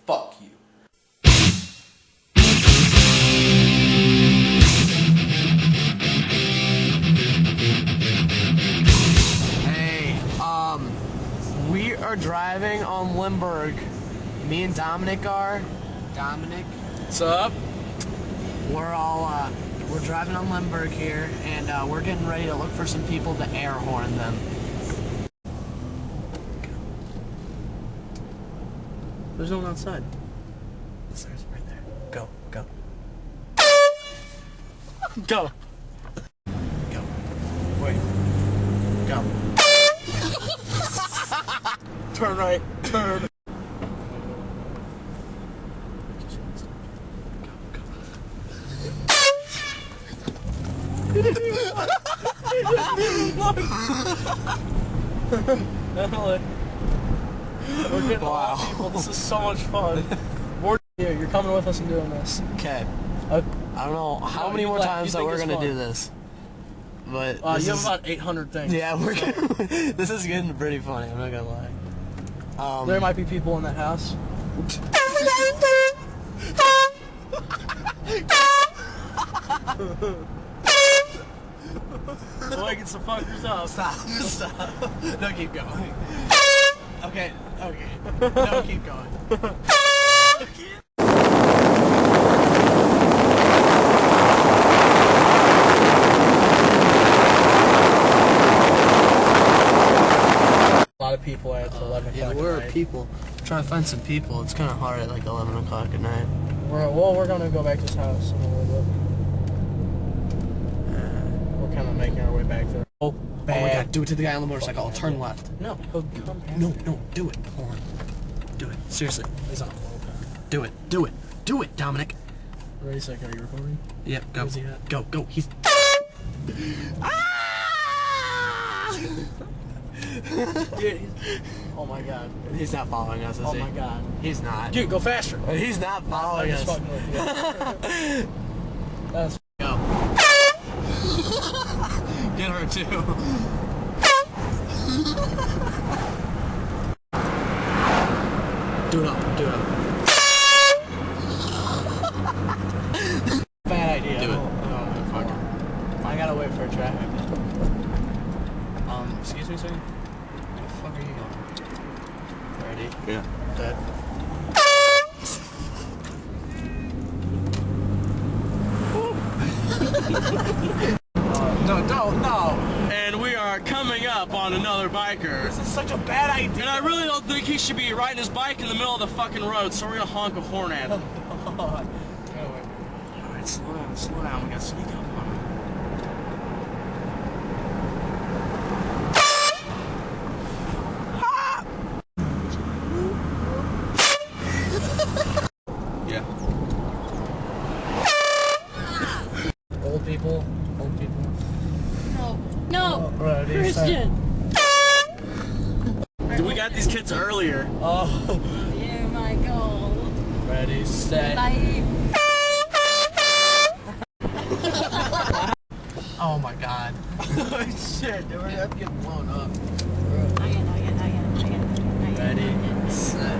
fuck you. Hey, we are driving on Limburg. Me and Dominic are. Dominic. What's up? We're driving on Limburg here, and we're getting ready to look for some people to air horn them. There's no one outside. There's right there. Go, go. Go. Go. Wait. Go. Turn right. Turn. We're getting a lot of people. This is so much fun. You're coming with us and doing this. Okay. I don't know how many more times that we're gonna do this, but you have about 800 things. Yeah, we're gonna, this is getting pretty funny. I'm not gonna lie. There might be people in the house. Waking some fuckers up. Stop. No, keep going. Okay. No, keep going. A lot of people at 11 o'clock. Yeah, where are people? I'm trying to find some people. It's kind of hard at like 11 o'clock at night. We're gonna go back to his house in a little bit. We're kind of making our way back there. Oh my god, do it to the guy on the motorcycle. I'll turn left. No, he'll come past. No, do it. Hold on. Do it. Seriously. He's on low power. Do it, Dominic. Ready, second, are you recording? Yep, go. Where's he at? Go. He's... Dude, oh my god. He's not following us, is Oh he? my god. He's not. Dude, go faster. He's not following us. Fucking with you. That's Go. Get her too. Do it up. bad idea. Do it. Oh, fuck it. I gotta wait for traffic. Excuse me, sir? Where the fuck are you going? Ready? Yeah. Dead. No. And we are coming up on another biker. This is such a bad idea. And I really don't think he should be riding his bike in the middle of the fucking road, so we're gonna honk a horn at him. Alright, slow down, we gotta sneak up on him. Yeah. Old people. No, Ready, Christian. Dude, we got these kids earlier. Oh. You're my goal. Ready, set. Bye. Oh my god. Oh shit, dude, we're gonna have to get blown up. I get. Ready, set.